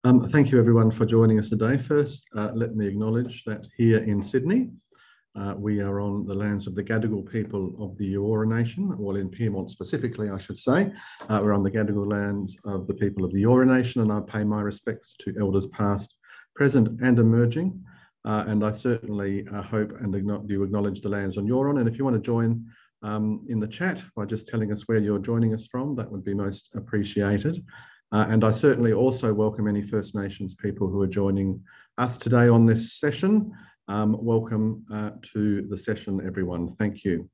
Thank you everyone for joining us today. First, let me acknowledge that here in Sydney, we are on the lands of the Gadigal people of the EOIA Nation, well in Pyrmont specifically I should say. We're on the Gadigal lands of the people of the EOIA Nation, and I pay my respects to elders past, present and emerging. And I certainly hope and you acknowledge the lands on your on. And if you want to join in the chat by just telling us where you're joining us from, that would be most appreciated. And I certainly also welcome any First Nations people who are joining us today on this session. Welcome to the session, everyone. Thank you.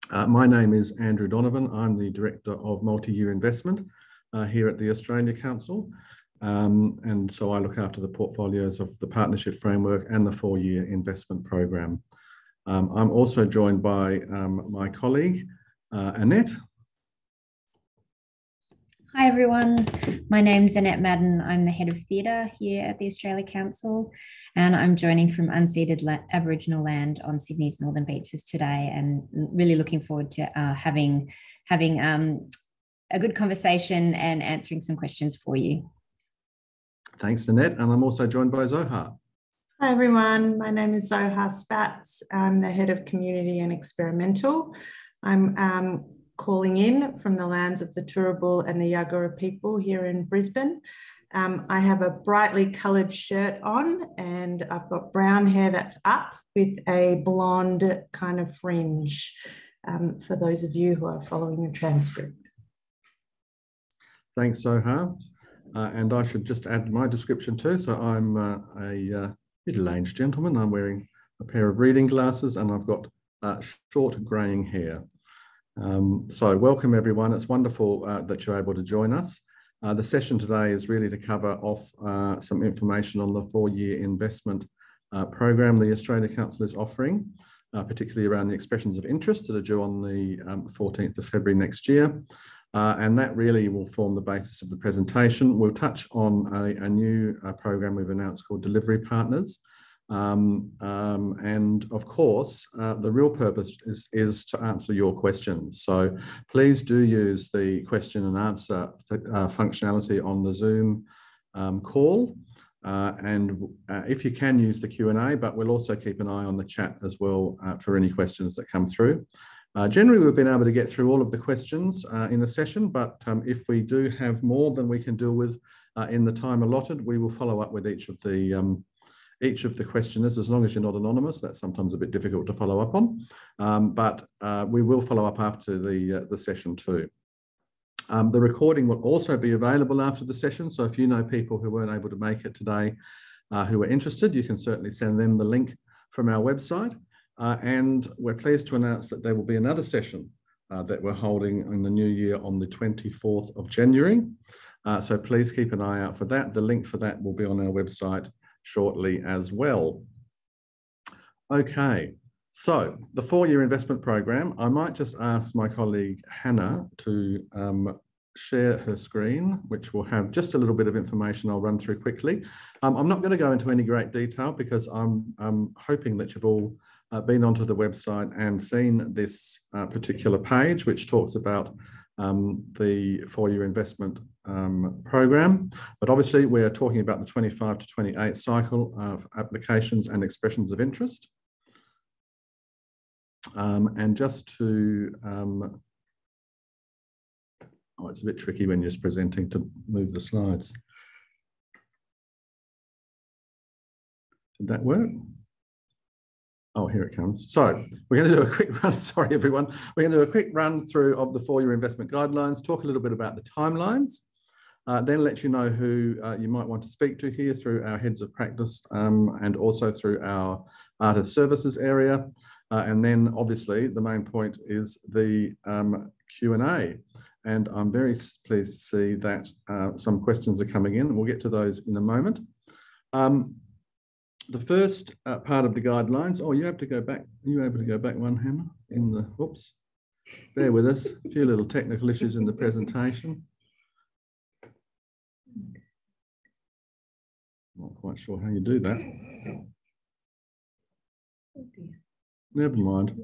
My name is Andrew Donovan. I'm the Director of Multi-Year Investment here at the Australia Council. And so I look after the portfolios of the Partnership Framework and the 4-year investment program. I'm also joined by my colleague, Annette. Hi everyone, my name's Annette Madden. I'm the Head of Theatre here at the Australia Council, and I'm joining from unceded Aboriginal land on Sydney's Northern Beaches today, and really looking forward to having a good conversation and answering some questions for you. Thanks, Annette, and I'm also joined by Zohar. Hi everyone, my name is Zohar Spatz. I'm the Head of Community and Experimental. I'm calling in from the lands of the Turrbal and the Yagara people here in Brisbane. I have a brightly coloured shirt on, and I've got brown hair that's up with a blonde kind of fringe, for those of you who are following the transcript. Thanks, Zohar. And I should just add my description too. So I'm a middle-aged gentleman. I'm wearing a pair of reading glasses and I've got short greying hair. So welcome everyone. It's wonderful that you're able to join us. The session today is really to cover off some information on the 4-year investment program the Australia Council is offering, particularly around the expressions of interest that are due on the 14th of February next year. And that really will form the basis of the presentation. We'll touch on a new program we've announced called Delivery Partners. And of course, the real purpose is to answer your questions. So please do use the question and answer functionality on the Zoom call. And if you can, use the Q&A, but we'll also keep an eye on the chat as well for any questions that come through. Generally, we've been able to get through all of the questions in the session, but if we do have more than we can deal with in the time allotted, we will follow up with each of the questioners, as long as you're not anonymous. That's sometimes a bit difficult to follow up on, but we will follow up after the session too. The recording will also be available after the session, so if you know people who weren't able to make it today who are interested, you can certainly send them the link from our website. And we're pleased to announce that there will be another session that we're holding in the new year on the 24th of January. So please keep an eye out for that. The link for that will be on our website shortly as well. Okay, so the 4-year investment program. I might just ask my colleague Hannah to share her screen, which will have just a little bit of information I'll run through quickly. I'm not going to go into any great detail because I'm hoping that you've all been onto the website and seen this particular page, which talks about the 4-year investment program. But obviously we're talking about the 25 to 28 cycle of applications and expressions of interest. And just to, oh, it's a bit tricky when you're presenting to move the slides. Did that work? Oh, here it comes. So we're going to do a quick run. Sorry, everyone. We're going to do a quick run through of the 4-year investment guidelines, talk a little bit about the timelines, then let you know who you might want to speak to here through our heads of practice and also through our artist services area. And then obviously the main point is the Q&A. And I'm very pleased to see that some questions are coming in. We'll get to those in a moment. The first part of the guidelines, oh, you have to go back. Are you able to go back one, Hannah? In the, whoops, bear with us. A few little technical issues in the presentation. Not quite sure how you do that. Never mind.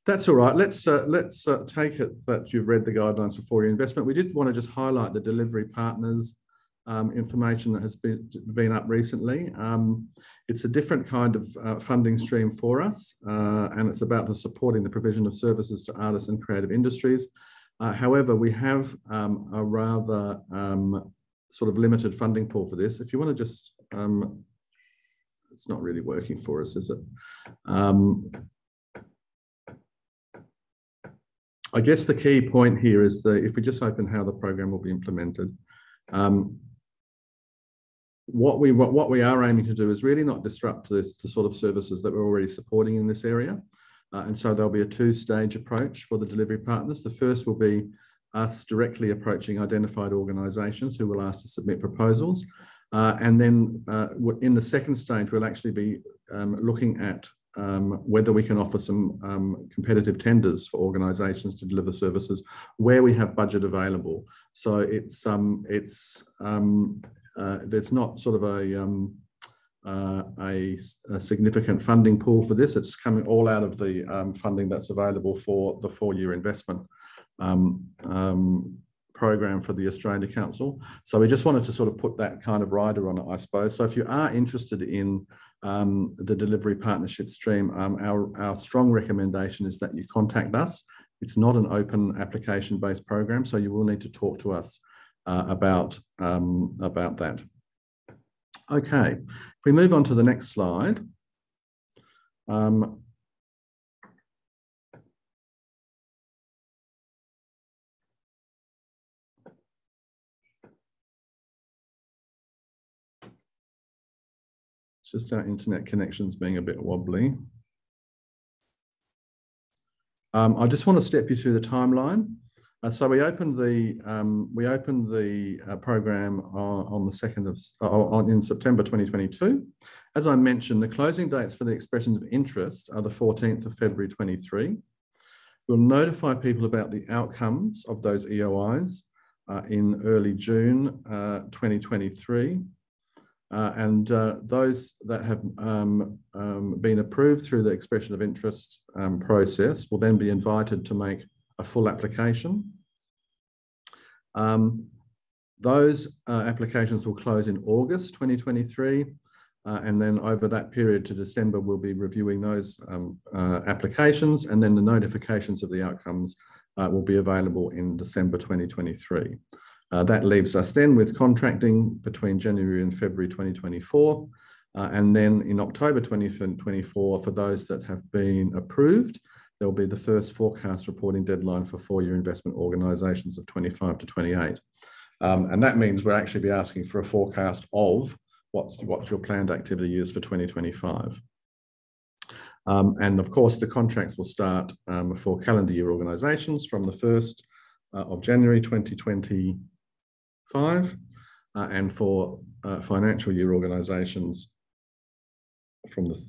That's all right. Let's take it that you've read the guidelines for 4-year investment. We did want to just highlight the delivery partners information that has been up recently. It's a different kind of funding stream for us, and it's about the supporting the provision of services to artists and creative industries. However, we have a rather sort of limited funding pool for this. If you want to just, it's not really working for us, is it? I guess the key point here is that if we just open how the program will be implemented, what we are aiming to do is really not disrupt the sort of services that we're already supporting in this area. And so there'll be a two-stage approach for the delivery partners. The first will be us directly approaching identified organisations who will ask to submit proposals. And then in the second stage, we'll actually be looking at whether we can offer some competitive tenders for organisations to deliver services where we have budget available. So there's not sort of a significant funding pool for this. It's coming all out of the funding that's available for the 4-year investment program for the Australia Council. So we just wanted to sort of put that kind of rider on it, I suppose. So if you are interested in the delivery partnership stream, our strong recommendation is that you contact us. It's not an open application-based program, so you will need to talk to us about that. Okay, if we move on to the next slide. It's just our internet connections being a bit wobbly. I just want to step you through the timeline. So we opened the program on the 2nd of in September 2022. As I mentioned, the closing dates for the expressions of interest are the 14th of February 23. We'll notify people about the outcomes of those EOIs in early June 2023. And those that have been approved through the expression of interest process will then be invited to make a full application. Those applications will close in August 2023, and then over that period to December, we'll be reviewing those applications, and then the notifications of the outcomes will be available in December 2023. That leaves us then with contracting between January and February 2024. And then in October 2024, for those that have been approved, there will be the first forecast reporting deadline for 4-year investment organisations of 25 to 28. And that means we'll actually be asking for a forecast of what your planned activity is for 2025. And of course, the contracts will start for calendar year organisations from the 1st of January 2025, and for financial year organisations from the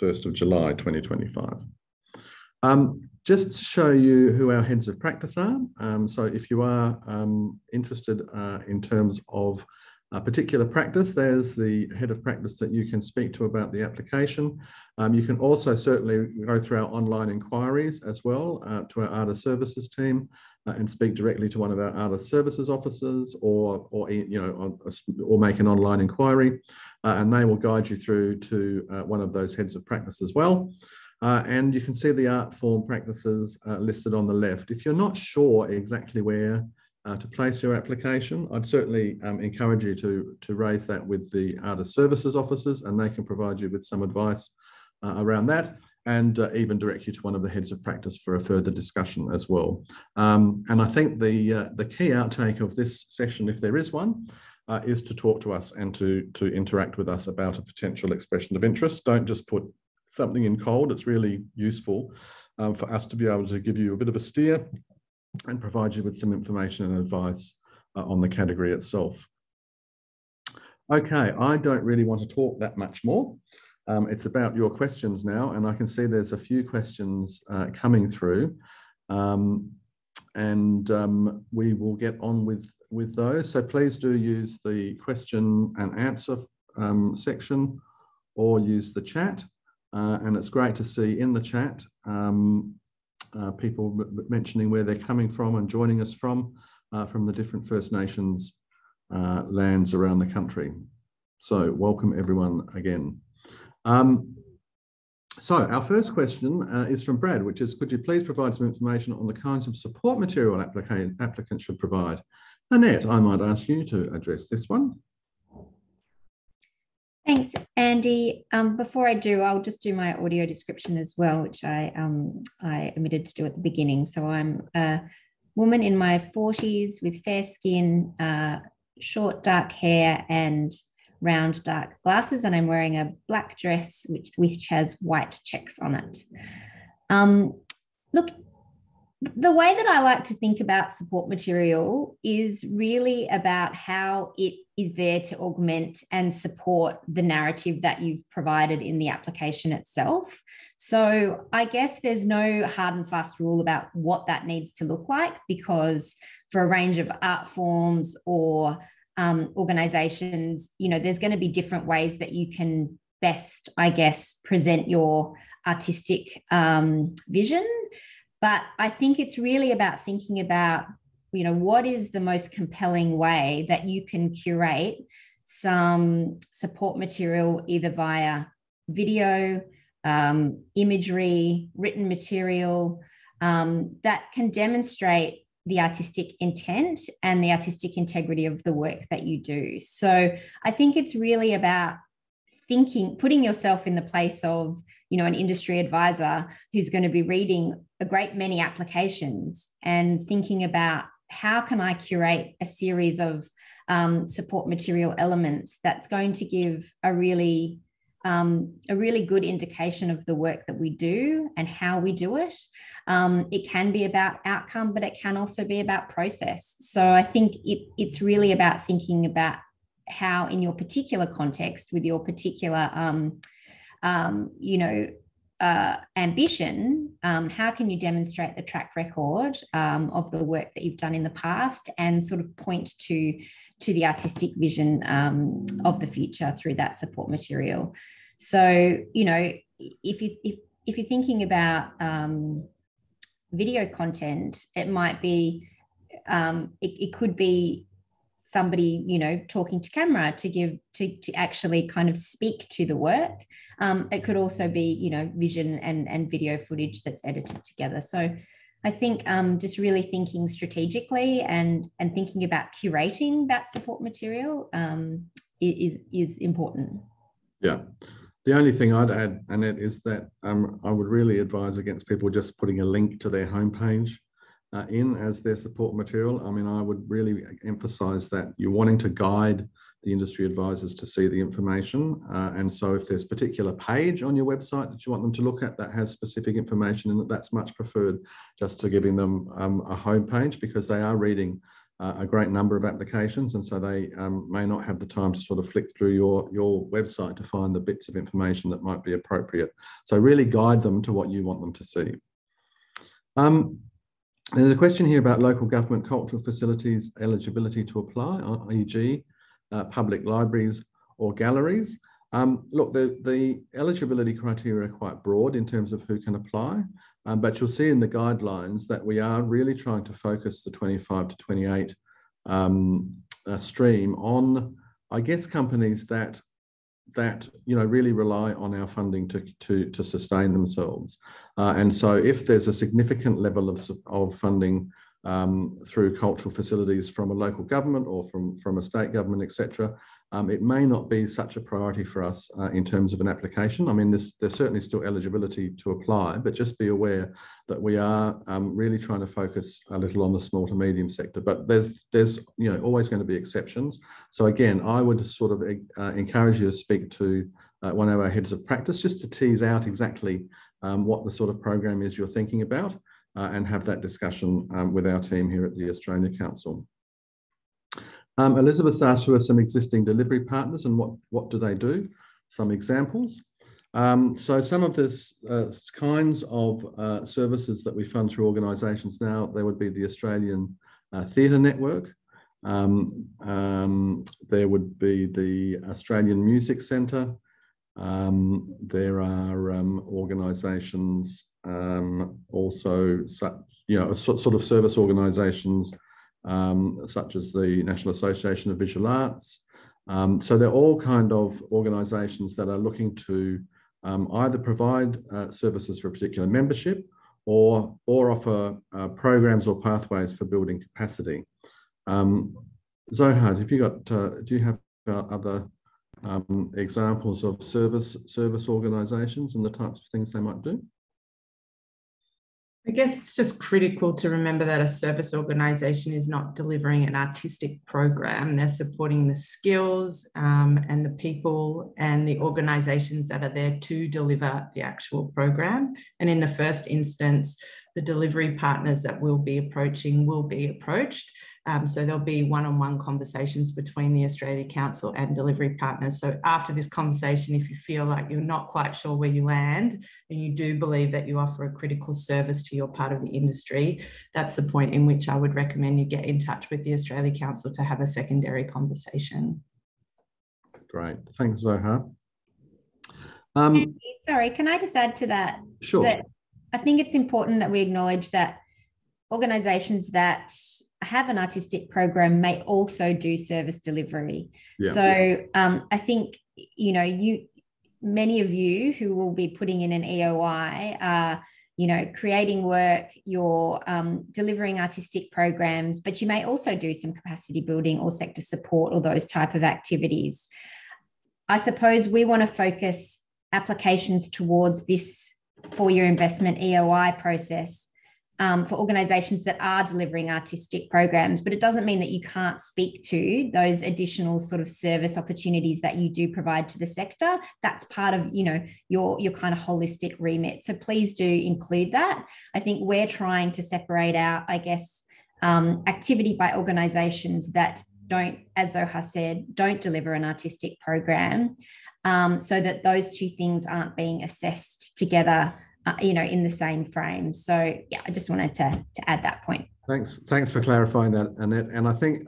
1st of July 2025. Just to show you who our heads of practice are. So if you are interested in terms of a particular practice, there's the head of practice that you can speak to about the application. You can also certainly go through our online inquiries as well to our artist services team and speak directly to one of our artist services officers, or make an online inquiry, and they will guide you through to one of those heads of practice as well. And you can see the art form practices listed on the left. If you're not sure exactly where to place your application, I'd certainly encourage you to raise that with the artist services officers, and they can provide you with some advice around that, and even direct you to one of the heads of practice for a further discussion as well. And I think the key outtake of this session, if there is one, is to talk to us and to interact with us about a potential expression of interest. Don't just put something in cold. It's really useful for us to be able to give you a bit of a steer and provide you with some information and advice on the category itself. Okay, I don't really want to talk that much more. It's about your questions now, and I can see there's a few questions coming through, and we will get on with those. So please do use the question and answer section, or use the chat. And it's great to see in the chat people mentioning where they're coming from and joining us from the different First Nations lands around the country. So welcome everyone again. So our first question is from Brad, which is, could you please provide some information on the kinds of support material applicants should provide? Annette, I might ask you to address this one. Thanks, Andy. Before I do, I'll just do my audio description as well, which I omitted to do at the beginning. So I'm a woman in my 40s with fair skin, short dark hair and round dark glasses, and I'm wearing a black dress which has white checks on it. Look, the way that I like to think about support material is really about how it is there to augment and support the narrative that you've provided in the application itself. So I guess there's no hard and fast rule about what that needs to look like, because for a range of art forms or organizations, you know, there's going to be different ways that you can best, I guess, present your artistic vision. But I think it's really about thinking about, you know, what is the most compelling way that you can curate some support material, either via video, imagery, written material, that can demonstrate the artistic intent and the artistic integrity of the work that you do. So I think it's really about putting yourself in the place of, you know, an industry advisor who's going to be reading a great many applications and thinking about, how can I curate a series of support material elements that's going to give a really good indication of the work that we do and how we do it. It can be about outcome, but it can also be about process. So I think it's really about thinking about how, in your particular context, with your particular, ambition, how can you demonstrate the track record of the work that you've done in the past, and sort of point to the artistic vision of the future through that support material. So, you know, if you're thinking about video content, it might be, it could be somebody, you know, talking to camera to actually kind of speak to the work. It could also be, you know, vision and video footage that's edited together. So I think just really thinking strategically and thinking about curating that support material is important. Yeah. The only thing I'd add, Annette, is that I would really advise against people just putting a link to their homepage in as their support material. I mean, I would really emphasize that you're wanting to guide the industry advisors to see the information. And so if there's a particular page on your website that you want them to look at that has specific information in it, that's much preferred just to giving them a homepage, because they are reading a great number of applications, and so they may not have the time to sort of flick through your website to find the bits of information that might be appropriate. So really guide them to what you want them to see. There's a question here about local government cultural facilities eligibility to apply, e.g. Public libraries or galleries. Look, the eligibility criteria are quite broad in terms of who can apply, but you'll see in the guidelines that we are really trying to focus the 25 to 28 stream on, I guess, companies that you know really rely on our funding to sustain themselves. And so if there's a significant level of funding through cultural facilities from a local government or from a state government, etc., it may not be such a priority for us in terms of an application. I mean, there's certainly still eligibility to apply, but just be aware that we are really trying to focus a little on the small to medium sector. But there's you know always going to be exceptions. So again, I would sort of encourage you to speak to one of our heads of practice just to tease out exactly what the sort of program is you're thinking about, and have that discussion with our team here at the Australia Council. Elizabeth asked who are some existing delivery partners and what do they do? Some examples. So some of this kinds of services that we fund through organisations now, there would be the Australian Theatre Network. There would be the Australian Music Centre. There are organisations also, you know, sort of service organisations such as the National Association of Visual Arts. So they're all kind of organisations that are looking to either provide services for a particular membership or offer programs or pathways for building capacity. Zohar, do you have other examples of service organisations and the types of things they might do? I guess it's just critical to remember that a service organisation is not delivering an artistic program. They're supporting the skills and the people and the organisations that are there to deliver the actual program. And in the first instance, the delivery partners that we'll be approaching will be approached. So there'll be one-on-one conversations between the Australia Council and delivery partners. So after this conversation, if you feel like you're not quite sure where you land and you do believe that you offer a critical service to your part of the industry, that's the point in which I would recommend you get in touch with the Australia Council to have a secondary conversation. Great. Thanks, Zohar. Sorry, can I just add to that? Sure. That I think it's important that we acknowledge that organisations that have an artistic program may also do service delivery. Yeah. So I think, many of you who will be putting in an EOI are, creating work, you're delivering artistic programs, but you may also do some capacity building or sector support or those type of activities. I suppose we want to focus applications towards this 4-year investment EOI process for organisations that are delivering artistic programs, but it doesn't mean that you can't speak to those additional sort of service opportunities that you do provide to the sector. That's part of, your kind of holistic remit. So please do include that. I think we're trying to separate out, I guess, activity by organisations that don't, as Zohar said, don't deliver an artistic program, so that those two things aren't being assessed together in the same frame. So yeah, I just wanted to add that point. Thanks for clarifying that, Annette. And I think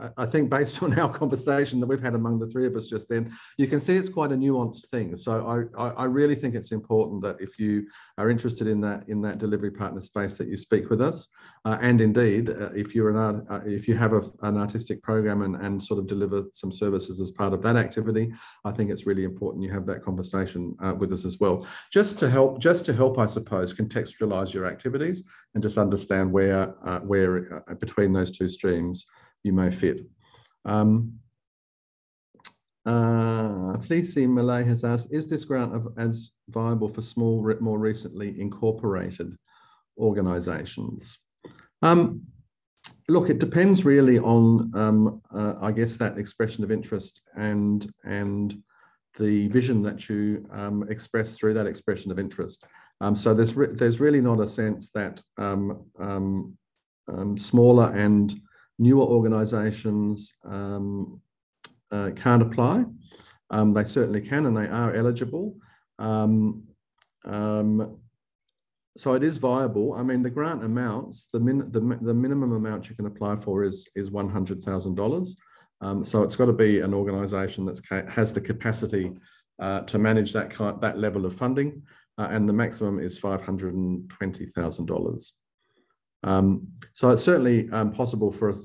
based on our conversation that we've had among the three of us just then, you can see it's quite a nuanced thing. So I really think it's important that if you are interested in that delivery partner space, that you speak with us. And indeed, if you have an artistic program and sort of deliver some services as part of that activity, I think it's really important you have that conversation with us as well, just to help, I suppose, contextualize your activities and just understand where between those two streams you may fit. Felicia Malay has asked, is this grant as viable for small, more recently incorporated organisations? Look, it depends really on, I guess, that expression of interest and the vision that you express through that expression of interest. So there's really not a sense that smaller and newer organisations can't apply. They certainly can, and they are eligible. So it is viable. I mean, the grant amounts, the minimum amount you can apply for is $100,000. So it's got to be an organisation that has the capacity to manage that level of funding, and the maximum is $520,000. So it's certainly possible for a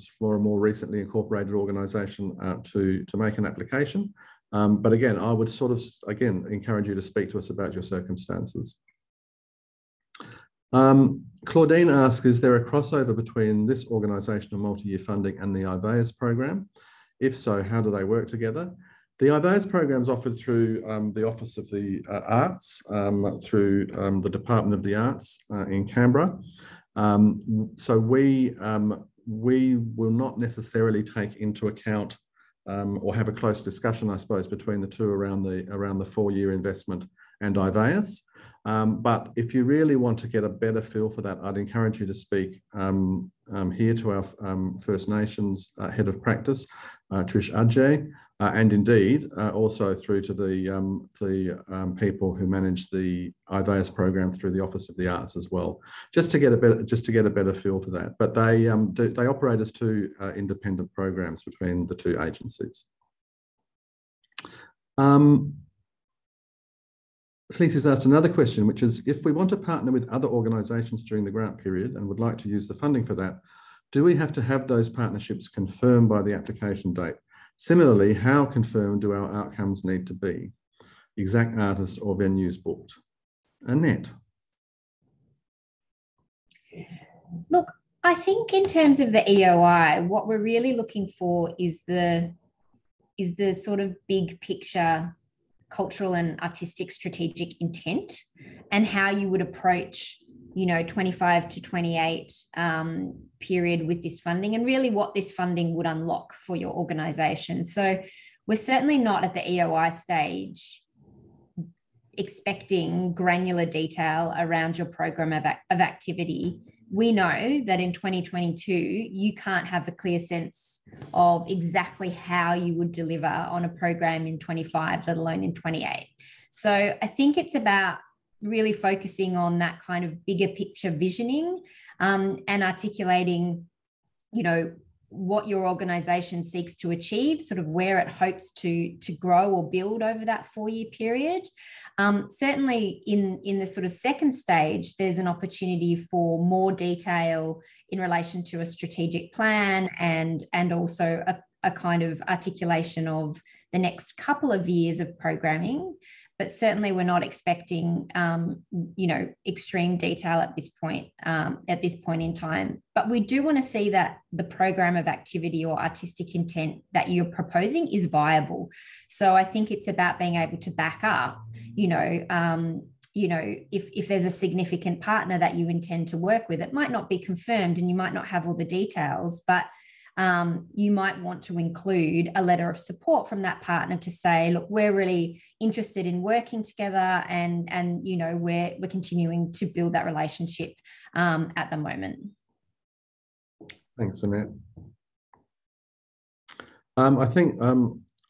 more recently incorporated organisation to make an application. But again, I would sort of, encourage you to speak to us about your circumstances. Claudine asks, is there a crossover between this organisational multi-year funding and the IVAS program? If so, how do they work together? The IVAS program is offered through the Office of the Arts, through the Department of the Arts in Canberra. So we will not necessarily take into account or have a close discussion, I suppose, between the two around the 4-year investment and IVAS. But if you really want to get a better feel for that, I'd encourage you to speak here to our First Nations Head of Practice, Trish Ajay, and indeed also through to the people who manage the IVAS program through the Office of the Arts as well, just to get a better feel for that. But they operate as two independent programs between the two agencies. Felicia's asked another question, which is, if we want to partner with other organisations during the grant period and would like to use the funding for that, Do we have to have those partnerships confirmed by the application date? Similarly, how confirmed do our outcomes need to be? Exact artists or venues booked? Annette. Look, I think in terms of the EOI, what we're really looking for is the sort of big picture cultural and artistic strategic intent and how you would approach, 25 to 28 period with this funding, and really what this funding would unlock for your organisation. So we're certainly not at the EOI stage expecting granular detail around your program of activity. We know that in 2022, you can't have a clear sense of exactly how you would deliver on a program in 25, let alone in 28. So I think it's about really focusing on that kind of bigger picture visioning and articulating, what your organisation seeks to achieve, sort of where it hopes to grow or build over that 4-year period. Certainly in the sort of second stage, there's an opportunity for more detail in relation to a strategic plan and also a kind of articulation of the next couple of years of programming. But certainly we're not expecting, extreme detail at this point in time. But we do want to see that the program of activity or artistic intent that you're proposing is viable. So I think it's about being able to back up, if there's a significant partner that you intend to work with, it might not be confirmed and you might not have all the details, but you might want to include a letter of support from that partner to say, look, we're really interested in working together and we're continuing to build that relationship at the moment. Thanks, Annette. I think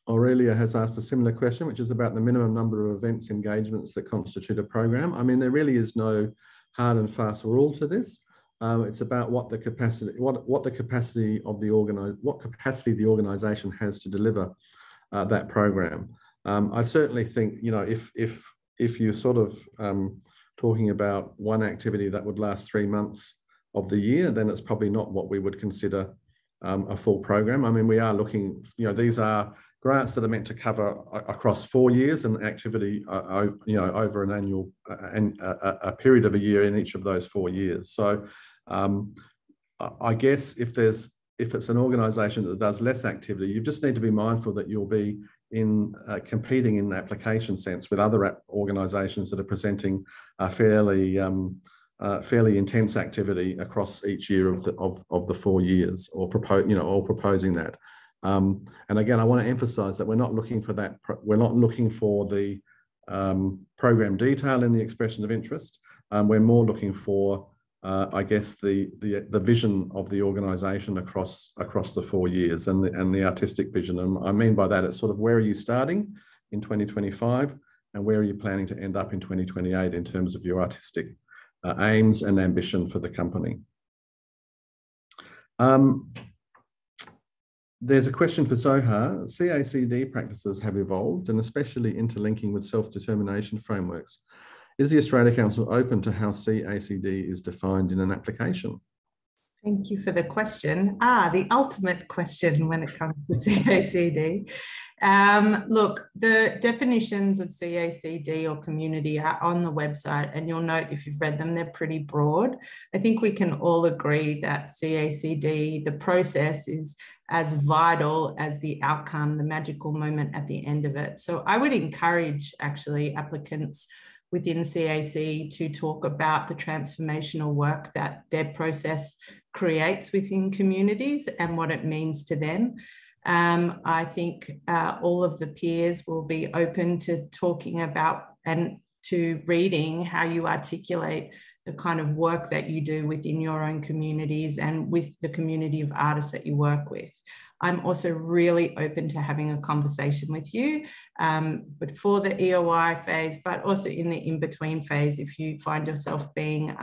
Aurelia has asked a similar question, which is about the minimum number of events, engagements that constitute a program. I mean, there really is no hard and fast rule to this. It's about what capacity the organisation has to deliver that program. I certainly think, if you're sort of talking about one activity that would last 3 months of the year, then it's probably not what we would consider a full program. I mean, we are looking, these are grants that are meant to cover across 4 years and activity, over an annual and a period of a year in each of those 4 years. So I guess if it's an organisation that does less activity, you just need to be mindful that you'll be competing in the application sense with other organisations that are presenting a fairly intense activity across each year of the 4 years, or proposing that. And again, I want to emphasise that we're not looking for that. We're not looking for the program detail in the expression of interest. We're more looking for, I guess, the vision of the organisation across the 4 years and the artistic vision. And I mean by that, it's sort of where are you starting in 2025 and where are you planning to end up in 2028 in terms of your artistic aims and ambition for the company. There's a question for Zohar. CACD practices have evolved, and especially interlinking with self-determination frameworks. Is the Australia Council open to how CACD is defined in an application? Thank you for the question. The ultimate question when it comes to CACD. Look, the definitions of CACD or community are on the website, and you'll note if you've read them, they're pretty broad. I think we can all agree that CACD, the process, is as vital as the outcome, the magical moment at the end of it. So I would encourage actually applicants within CAC to talk about the transformational work that their process creates within communities and what it means to them. I think all of the peers will be open to talking about and to reading how you articulate the kind of work that you do within your own communities and with the community of artists that you work with. I'm also really open to having a conversation with you, but for the EOI phase, but also in the in-between phase, if you find yourself being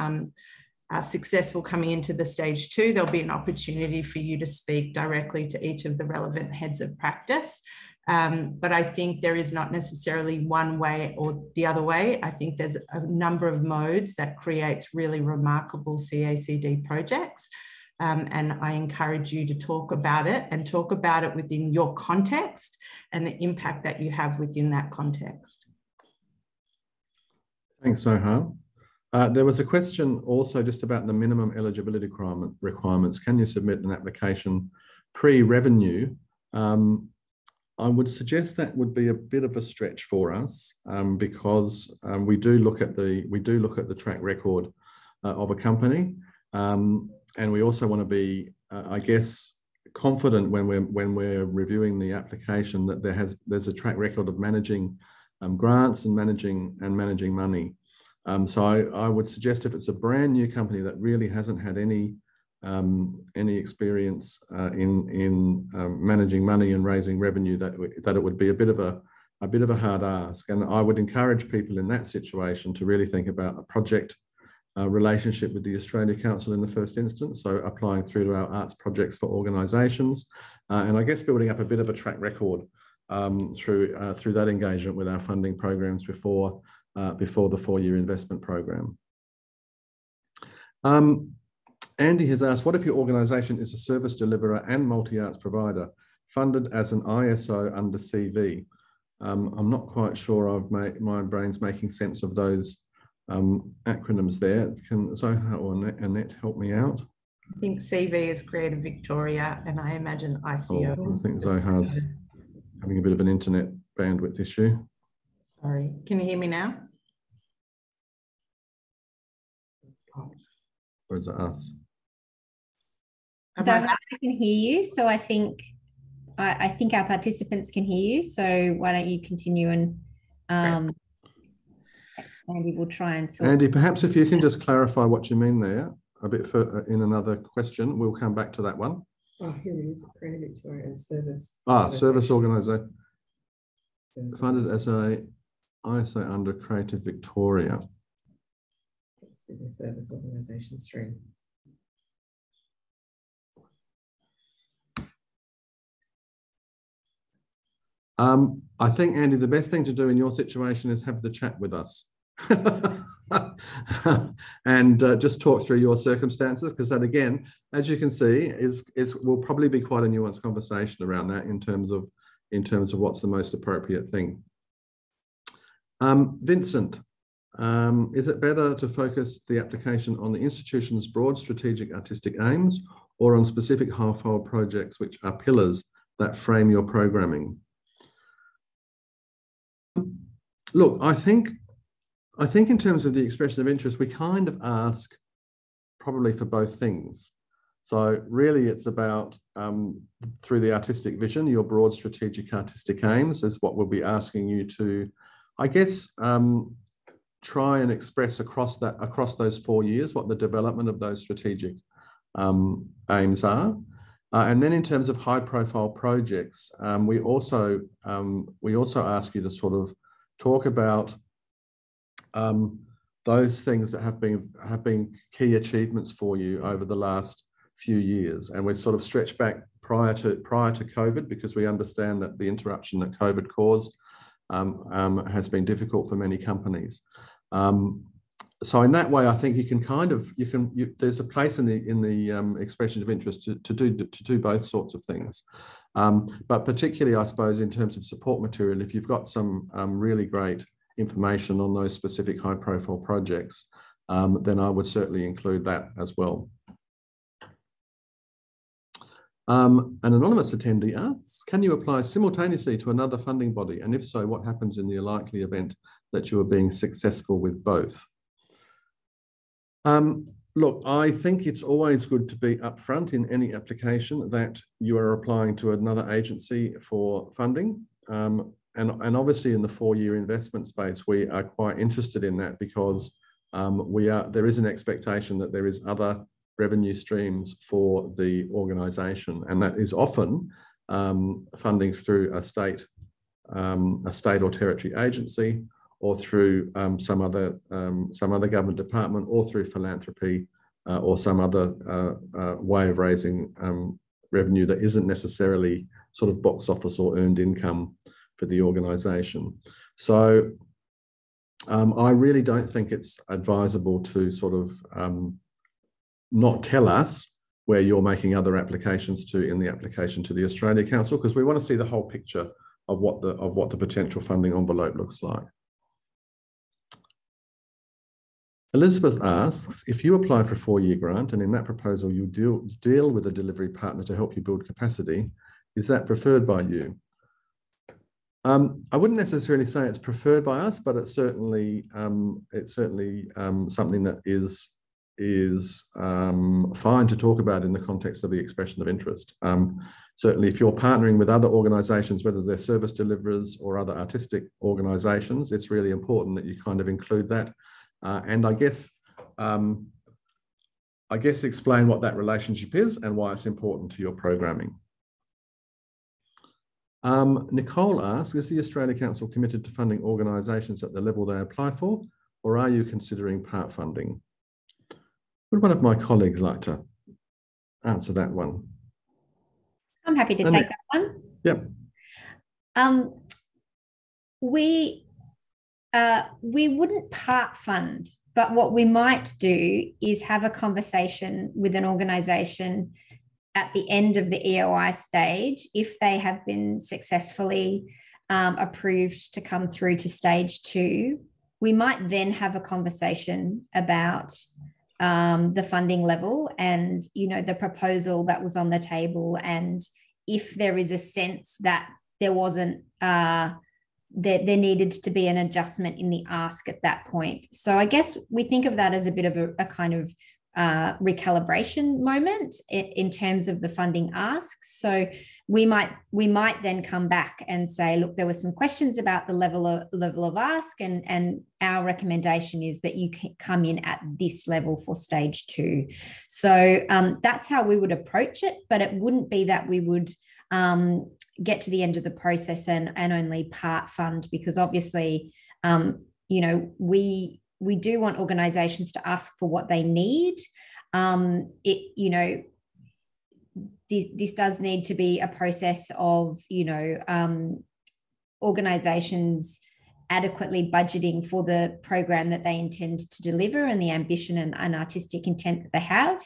successful coming into the stage 2, there'll be an opportunity for you to speak directly to each of the relevant heads of practice. But I think there is not necessarily one way or the other way. I think there's a number of modes that creates really remarkable CACD projects. and I encourage you to talk about it and talk about it within your context and the impact that you have within that context. Thanks, Zohar. There was a question also just about the minimum eligibility requirements. Can you submit an application pre-revenue? I would suggest that would be a bit of a stretch for us because we do look at the track record of a company, and we also want to be, I guess, confident when we're reviewing the application that there's a track record of managing grants and managing money. So I would suggest if it's a brand new company that really hasn't had any experience in managing money and raising revenue, that it would be a bit of a hard ask. And I would encourage people in that situation to really think about a project relationship with the Australia Council in the first instance, so applying through to our arts projects for organisations, and I guess building up a bit of a track record through that engagement with our funding programs before the 4-year investment program. Andy has asked, what if your organisation is a service deliverer and multi-arts provider funded as an ISO under CV? I'm not quite sure my brain's making sense of those acronyms there. Can Zohar or Annette help me out? I think CV is Creative Victoria, and I imagine ICO. I think Zohar's having a bit of an internet bandwidth issue. Sorry, can you hear me now? Or is it us? So I can hear you. So I think our participants can hear you. So why don't you continue, and Andy will try and sort. Andy, perhaps if you can just clarify what you mean there a bit further in another question, we'll come back to that one. Oh, here it is, Creative Victoria and Service. Service organisation. Funded as a ISO under Creative Victoria. It's with the service organisation stream. I think, Andy, the best thing to do in your situation is have the chat with us and just talk through your circumstances, because that, again, as you can see, will probably be quite a nuanced conversation around that in terms of what's the most appropriate thing. Vincent, is it better to focus the application on the institution's broad strategic artistic aims or on specific high-profile projects which are pillars that frame your programming? Look, I think in terms of the expression of interest, we kind of ask probably for both things. So really it's about, through the artistic vision, your broad strategic artistic aims is what we'll be asking you to, I guess, try and express across those 4 years what the development of those strategic aims are. And then in terms of high profile projects, we also ask you to sort of talk about those things that have been key achievements for you over the last few years. And we've sort of stretched back prior to COVID, because we understand that the interruption that COVID caused has been difficult for many companies. So in that way, I think you can there's a place in the expression of interest to do both sorts of things. But particularly, I suppose, in terms of support material, if you've got some really great information on those specific high profile projects, then I would certainly include that as well. An anonymous attendee asks, can you apply simultaneously to another funding body? And if so, what happens in the likely event that you are being successful with both? Look, I think it's always good to be upfront in any application that you are applying to another agency for funding. And obviously in the 4-year investment space, we are quite interested in that, because there is an expectation that there is other revenue streams for the organisation, and that is often funding through a state or territory agency, or through some other government department, or through philanthropy, or some other way of raising revenue that isn't necessarily sort of box office or earned income for the organisation. So I really don't think it's advisable to sort of not tell us where you're making other applications to in the application to the Australia Council, because we want to see the whole picture of what the potential funding envelope looks like. Elizabeth asks, if you applied for a 4-year grant and in that proposal you deal with a delivery partner to help you build capacity, is that preferred by you? I wouldn't necessarily say it's preferred by us, but it's certainly something that is fine to talk about in the context of the expression of interest. Certainly, if you're partnering with other organisations, whether they're service deliverers or other artistic organisations, it's really important that you kind of include that. And I guess explain what that relationship is and why it's important to your programming. Nicole asks, is the Australia Council committed to funding organisations at the level they apply for, or are you considering part funding? Would one of my colleagues like to answer that one? I'm happy to take that one. Yep. We wouldn't part fund, but what we might do is have a conversation with an organisation at the end of the EOI stage, if they have been successfully approved to come through to stage 2, we might then have a conversation about the funding level and, you know, the proposal that was on the table, and if there is a sense that there wasn't there needed to be an adjustment in the ask at that point. So I guess we think of that as a bit of a kind of recalibration moment in terms of the funding asks. So we might then come back and say, look, there were some questions about the level of ask, and our recommendation is that you can come in at this level for stage 2. So that's how we would approach it, but it wouldn't be that we would get to the end of the process and only part fund, because obviously, you know, we do want organisations to ask for what they need. You know, this does need to be a process of, you know, organisations adequately budgeting for the program that they intend to deliver and the ambition and artistic intent that they have.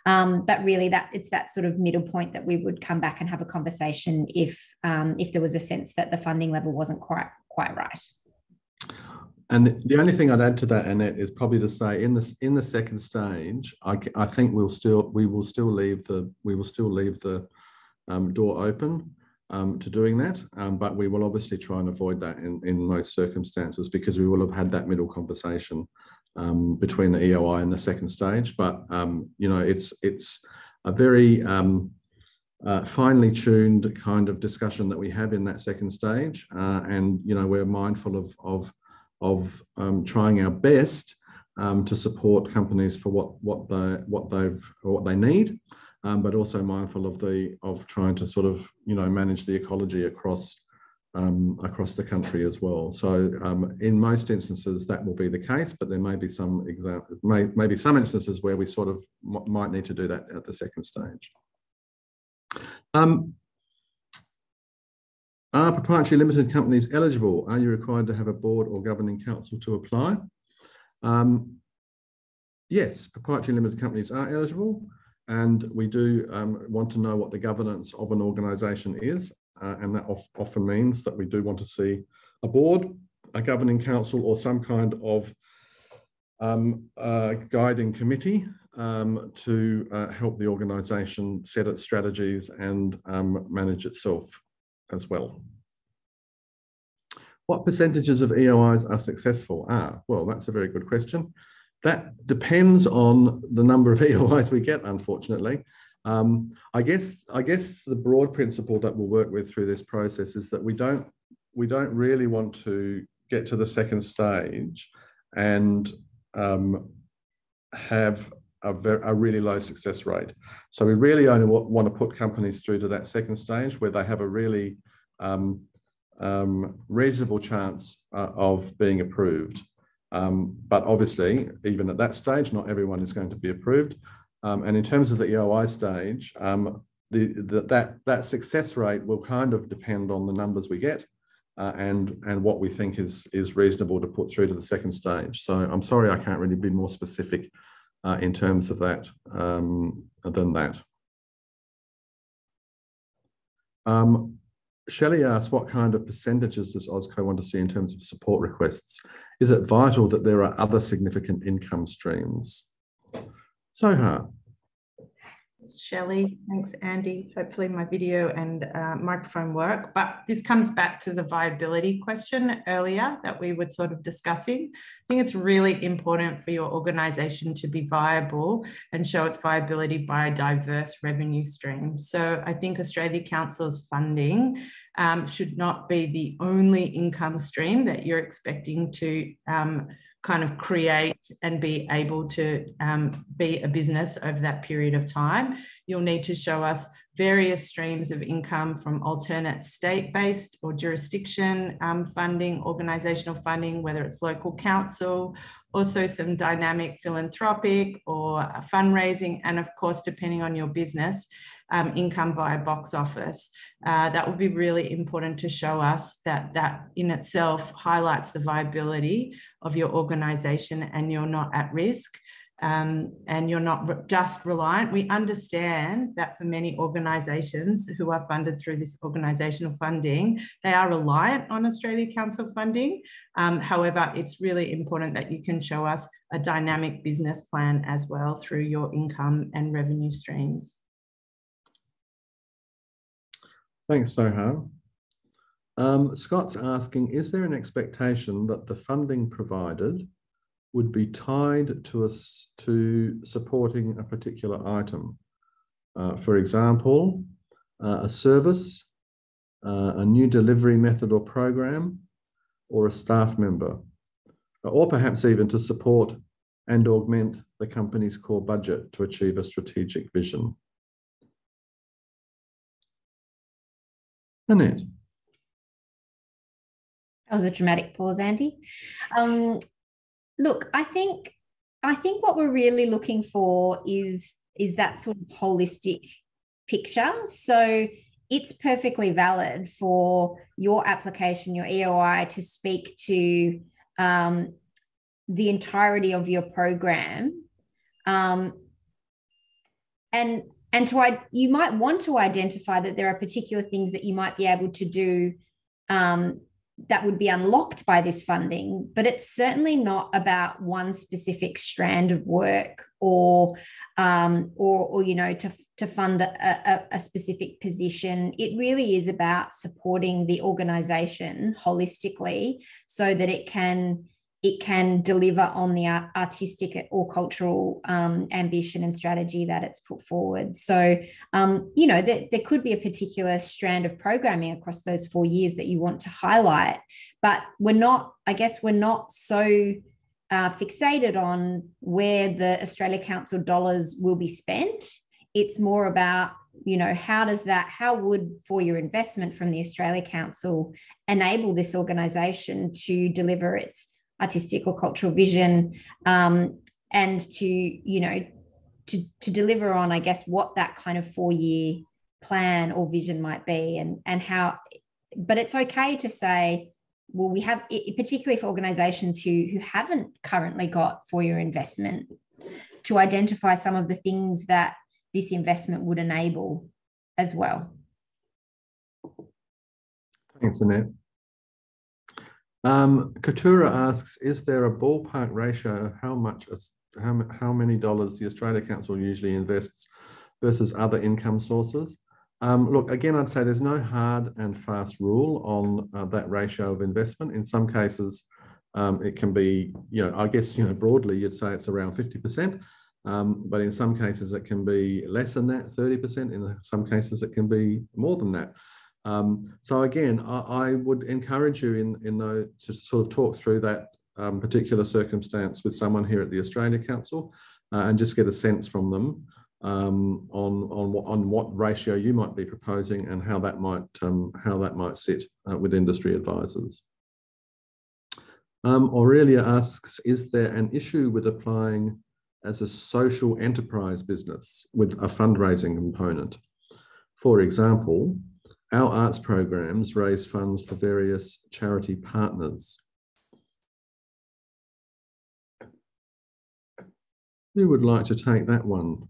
But really it's that sort of middle point that we would come back and have a conversation if there was a sense that the funding level wasn't quite right. And the only thing I'd add to that, Annette, is probably to say in the second stage, I think we will still leave the door open to doing that, but we will obviously try and avoid that in most circumstances, because we will have had that middle conversation between the EOI and the second stage. But you know, it's a very finely tuned kind of discussion that we have in that second stage, and you know, we're mindful of trying our best to support companies for what they need, but also mindful of trying to sort of, you know, manage the ecology across the country as well. So in most instances that will be the case, but there may be some maybe some instances where we sort of might need to do that at the second stage. Are proprietary limited companies eligible? Are you required to have a board or governing council to apply? Yes, proprietary limited companies are eligible, and we do want to know what the governance of an organisation is, and that often means that we do want to see a board, a governing council, or some kind of guiding committee to help the organisation set its strategies and manage itself as well. What percentages of EOIs are successful? Well, that's a very good question. That depends on the number of EOIs we get, unfortunately. I guess the broad principle that we'll work with through this process is that we don't really want to get to the second stage and have a really low success rate. So we really only want to put companies through to that second stage where they have a really reasonable chance of being approved. But obviously, even at that stage, not everyone is going to be approved. And in terms of the EOI stage, that success rate will kind of depend on the numbers we get and what we think is reasonable to put through to the second stage. So I'm sorry I can't really be more specific in terms of that than that. Shelley asks, what kind of percentages does OzCo want to see in terms of support requests? Is it vital that there are other significant income streams? Soha. Shelley, thanks Andy. Hopefully my video and microphone work, but this comes back to the viability question earlier that we were sort of discussing. I think it's really important for your organisation to be viable and show its viability by a diverse revenue stream. So I think Australia Council's funding should not be the only income stream that you're expecting to kind of create and be able to be a business over that period of time. You'll need to show us various streams of income from alternate state-based or jurisdiction funding, organisational funding, whether it's local council, also some dynamic philanthropic or fundraising, and of course, depending on your business, income via box office. That would be really important to show us that that in itself highlights the viability of your organisation and you're not at risk and you're not just reliant. We understand that for many organisations who are funded through this organisational funding, they are reliant on Australia Council funding. However, it's really important that you can show us a dynamic business plan as well through your income and revenue streams. Thanks, Soha. Scott's asking, is there an expectation that the funding provided would be tied to supporting a particular item? For example, a service, a new delivery method or program, or a staff member, or perhaps even to support and augment the company's core budget to achieve a strategic vision. Annette. That was a dramatic pause, Andy. Look, I think what we're really looking for is that sort of holistic picture. So it's perfectly valid for your application, your EOI, to speak to the entirety of your program, and you might want to identify that there are particular things that you might be able to do that would be unlocked by this funding, but it's certainly not about one specific strand of work or you know, to fund a specific position. It really is about supporting the organisation holistically so that it can deliver on the artistic or cultural ambition and strategy that it's put forward. So, you know, there could be a particular strand of programming across those 4 years that you want to highlight, but we're not so fixated on where the Australia Council dollars will be spent. It's more about, you know, how would for your investment from the Australia Council enable this organisation to deliver its artistic or cultural vision, and to, you know, to deliver on, I guess, what that kind of 4-year plan or vision might be, and how. But it's okay to say, well, we have, particularly for organisations who haven't currently got 4-year investment, to identify some of the things that this investment would enable as well. Thanks, Annette. Katura asks, is there a ballpark ratio of how many dollars the Australia Council usually invests versus other income sources? Look, again, I'd say there's no hard and fast rule on that ratio of investment. In some cases, it can be, you know, I guess, you know, broadly, you'd say it's around 50%. But in some cases, it can be less than that, 30%. In some cases, it can be more than that. So again, I would encourage you to sort of talk through that particular circumstance with someone here at the Australia Council and just get a sense from them on what ratio you might be proposing and how that might sit with industry advisors. Aurelia asks, is there an issue with applying as a social enterprise business with a fundraising component? For example, our arts programs raise funds for various charity partners. Who would like to take that one?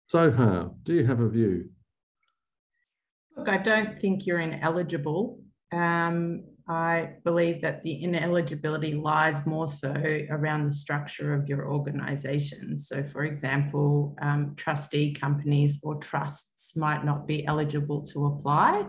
Zohar, do you have a view? Look, I don't think you're ineligible. I believe that the ineligibility lies more so around the structure of your organisation. So, for example, trustee companies or trusts might not be eligible to apply,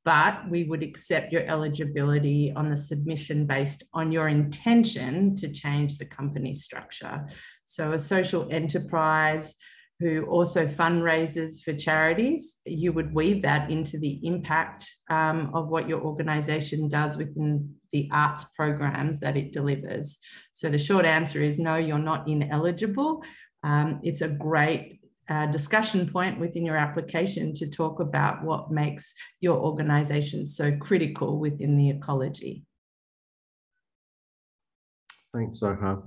but we would accept your eligibility on the submission based on your intention to change the company structure. So a social enterprise who also fundraises for charities, you would weave that into the impact of what your organisation does within the arts programs that it delivers. So the short answer is no, you're not ineligible. It's a great discussion point within your application to talk about what makes your organisation so critical within the ecology. Thanks, Zohar.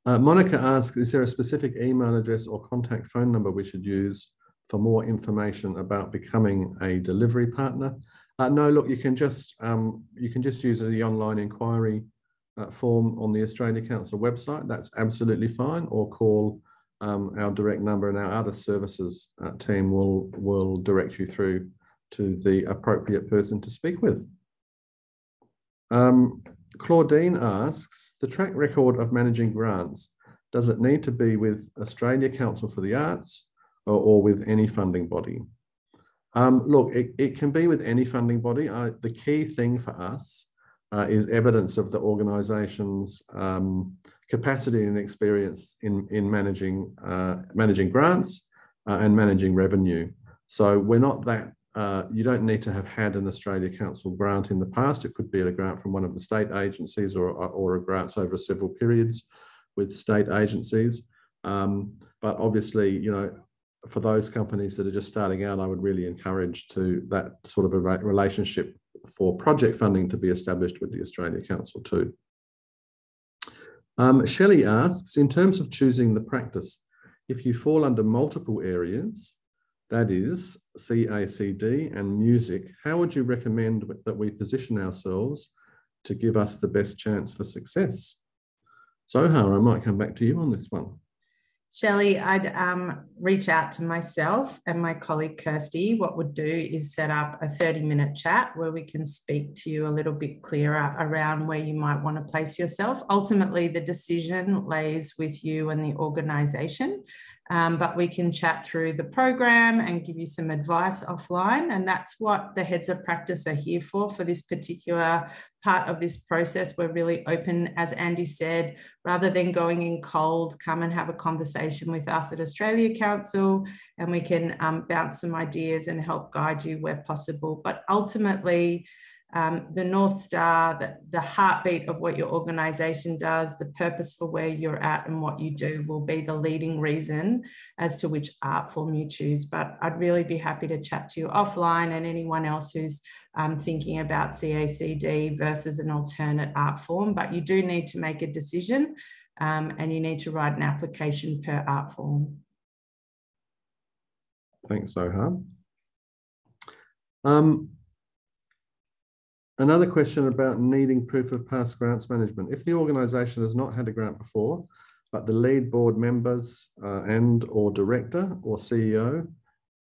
Monica asks, is there a specific email address or contact phone number we should use for more information about becoming a delivery partner? No, look, you can just use the online inquiry form on the Australia Council website. That's absolutely fine, or call our direct number, and our other services team will direct you through to the appropriate person to speak with. Claudine asks, the track record of managing grants, does it need to be with Australia Council for the Arts or with any funding body? Look, it can be with any funding body. The key thing for us is evidence of the organisation's capacity and experience in managing grants and managing revenue. So we're not that, you don't need to have had an Australia Council grant in the past. It could be a grant from one of the state agencies or a grants over several periods with state agencies. But obviously, you know, for those companies that are just starting out, I would really encourage that sort of a relationship for project funding to be established with the Australia Council too. Shelley asks, in terms of choosing the practice, if you fall under multiple areas, that is CACD and music, how would you recommend that we position ourselves to give us the best chance for success? Zohar, I might come back to you on this one. Shelley, I'd reach out to myself and my colleague Kirsty. What we'll do is set up a 30-minute chat where we can speak to you a little bit clearer around where you might want to place yourself. Ultimately, the decision lays with you and the organisation, but we can chat through the program and give you some advice offline. And that's what the heads of practice are here for this particular part of this process. We're really open, as Andy said, rather than going in cold, come and have a conversation with us at Australia Council, and we can bounce some ideas and help guide you where possible. But ultimately, the North Star, the heartbeat of what your organisation does, the purpose for where you're at and what you do will be the leading reason as to which art form you choose. But I'd really be happy to chat to you offline, and anyone else who's thinking about CACD versus an alternate art form. But you do need to make a decision and you need to write an application per art form. Thanks, Zohar. Another question about needing proof of past grants management. If the organisation has not had a grant before, but the lead board members and or director or CEO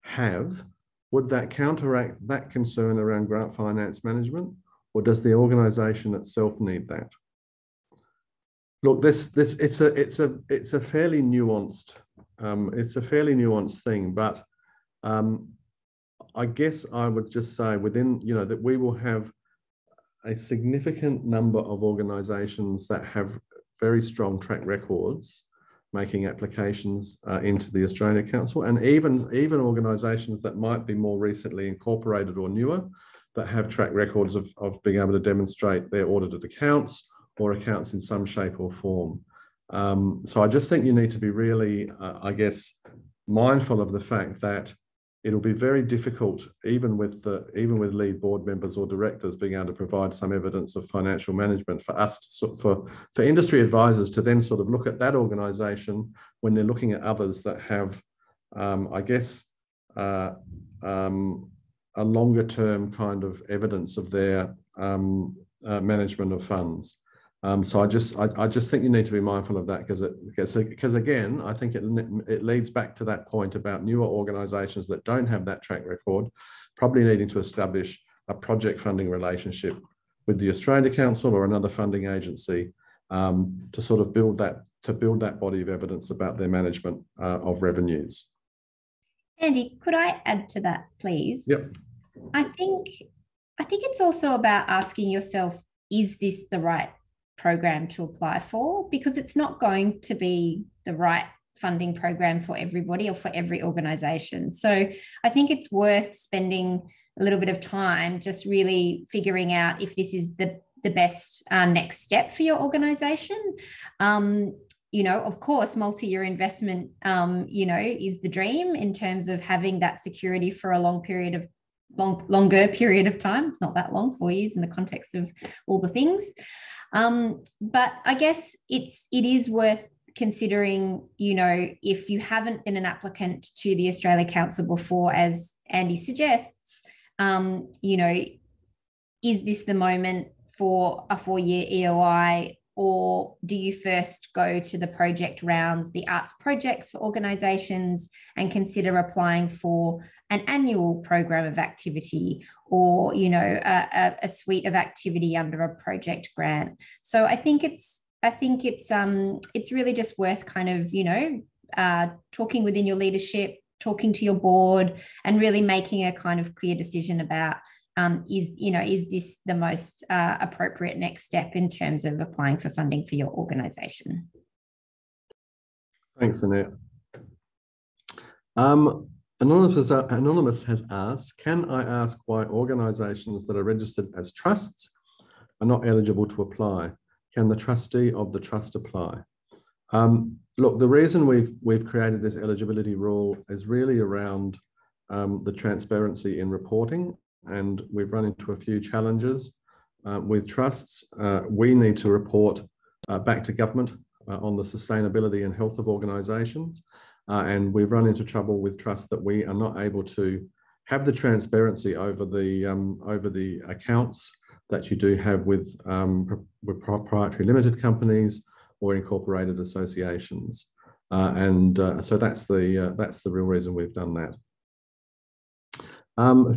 have, would that counteract that concern around grant finance management, or does the organisation itself need that? Look, it's a fairly nuanced thing, but I guess I would just say within, you know, that we will have a significant number of organisations that have very strong track records making applications into the Australia Council, and even organisations that might be more recently incorporated or newer that have track records of being able to demonstrate their audited accounts or accounts in some shape or form. So I just think you need to be really, I guess, mindful of the fact that it'll be very difficult, even with lead board members or directors being able to provide some evidence of financial management, for us to, for industry advisors to then sort of look at that organisation when they're looking at others that have, I guess, a longer term kind of evidence of their management of funds. So I just think you need to be mindful of that, because again, I think it leads back to that point about newer organisations that don't have that track record, probably needing to establish a project funding relationship with the Australia Council or another funding agency to sort of build that body of evidence about their management of revenues. Andy, could I add to that, please? Yep. I think it's also about asking yourself, is this the right program to apply for? Because it's not going to be the right funding program for everybody or for every organisation. So I think it's worth spending a little bit of time just really figuring out if this is the best next step for your organisation. You know, of course, multi-year investment, you know, is the dream in terms of having that security for a longer period of time. It's not that long, 4 years in the context of all the things. But I guess it is worth considering, you know, if you haven't been an applicant to the Australia Council before, as Andy suggests, you know, is this the moment for a 4-year EOI, or do you first go to the project rounds, the arts projects for organisations, and consider applying for an annual program of activity, or, you know, a suite of activity under a project grant? So I think it's really just worth kind of, you know, talking within your leadership, talking to your board, and really making a kind of clear decision about is this the most appropriate next step in terms of applying for funding for your organisation? Thanks, Annette. Anonymous has asked, can I ask why organisations that are registered as trusts are not eligible to apply? Can the trustee of the trust apply? Look, the reason we've created this eligibility rule is really around the transparency in reporting, and we've run into a few challenges with trusts. We need to report back to government on the sustainability and health of organisations, and we've run into trouble with trusts that we are not able to have the transparency over the accounts that you do have with proprietary limited companies or incorporated associations, so that's the real reason we've done that.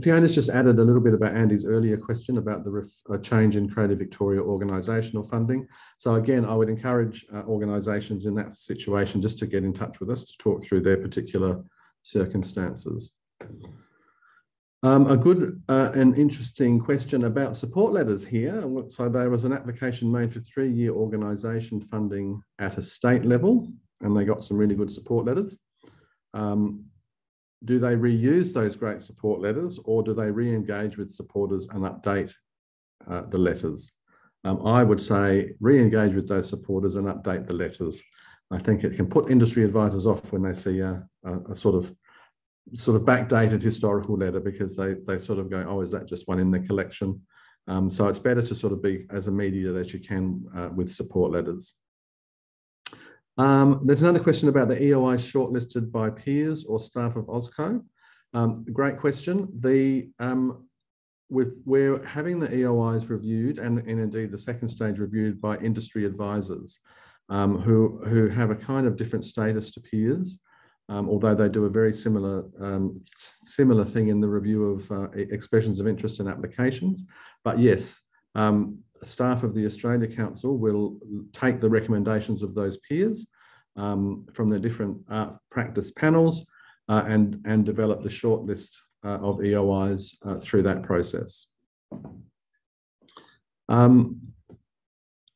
Fiona's just added a little bit about Andy's earlier question about the change in Creative Victoria organisational funding. So again, I would encourage organisations in that situation just to get in touch with us to talk through their particular circumstances. A good and interesting question about support letters here. So there was an application made for 3-year organisation funding at a state level, and they got some really good support letters. Do they reuse those great support letters, or do they re-engage with supporters and update the letters? I would say re-engage with those supporters and update the letters. I think it can put industry advisors off when they see a sort of backdated historical letter, because they sort of go, oh, is that just one in the collection? So it's better to sort of be as immediate as you can with support letters. There's another question about the EOI shortlisted by peers or staff of OSCO. Great question. We're having the EOIs reviewed and indeed the second stage reviewed by industry advisors who have a kind of different status to peers, although they do a very similar thing in the review of expressions of interest in applications. But yes, staff of the Australia Council will take the recommendations of those peers from their different practice panels and develop the shortlist of EOIs through that process.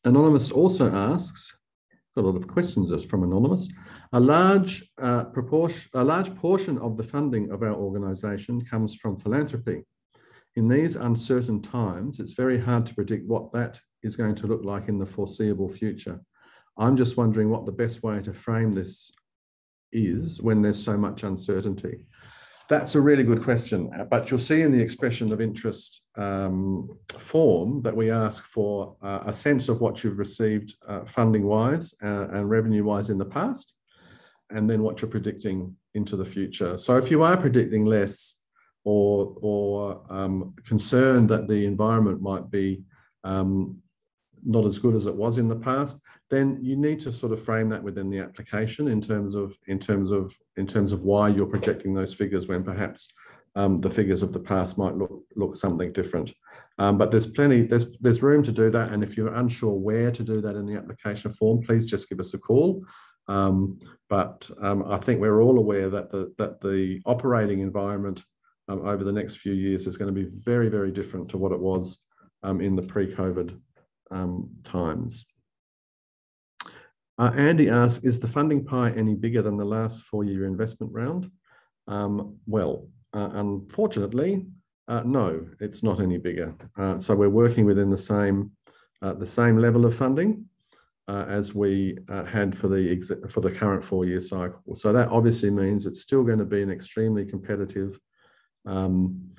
Anonymous also asks, got a lot of questions from Anonymous, a large portion of the funding of our organisation comes from philanthropy. In these uncertain times, it's very hard to predict what that is going to look like in the foreseeable future. I'm just wondering what the best way to frame this is when there's so much uncertainty. That's a really good question, but you'll see in the expression of interest form that we ask for a sense of what you've received funding-wise and revenue-wise in the past, and then what you're predicting into the future. So if you are predicting less, or concerned that the environment might be not as good as it was in the past, then you need to sort of frame that within the application in terms of why you're projecting those figures when perhaps the figures of the past might look something different. But there's room to do that, and if you're unsure where to do that in the application form, please just give us a call. But I think we're all aware that the operating environment over the next few years is going to be very, very different to what it was in the pre-COVID times. Andy asks, is the funding pie any bigger than the last 4-year investment round? Unfortunately, no, it's not any bigger. So we're working within the same level of funding as we had for the current 4-year cycle. So that obviously means it's still going to be an extremely competitive and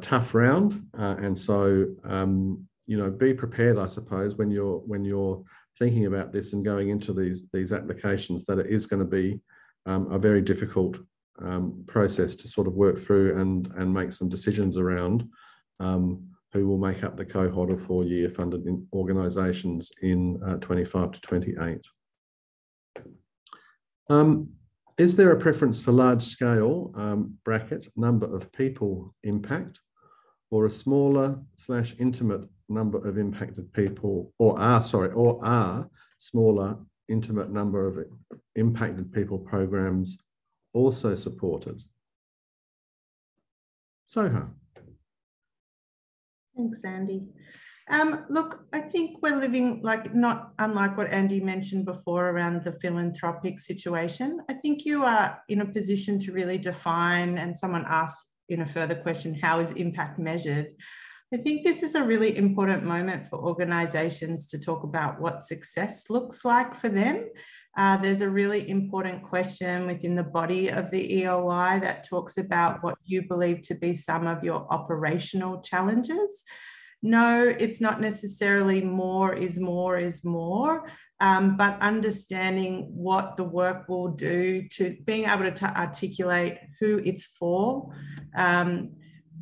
tough round. And so be prepared, I suppose, when you're thinking about this and going into these applications, that it is going to be a very difficult process to sort of work through and make some decisions around who will make up the cohort of 4-year funded organisations in 25 to 28. Is there a preference for large scale number of people impact, or a smaller / intimate number of impacted people, or are smaller intimate number of impacted people programs also supported? Soha. Thanks, Andy. Look, I think we're living not unlike what Andy mentioned before around the philanthropic situation. I think you are in a position to really define, and someone asked in a further question, how is impact measured? I think this is a really important moment for organisations to talk about what success looks like for them. There's a really important question within the body of the EOI that talks about what you believe to be some of your operational challenges. No, it's not necessarily more is more is more, but understanding what the work will do to being able to articulate who it's for,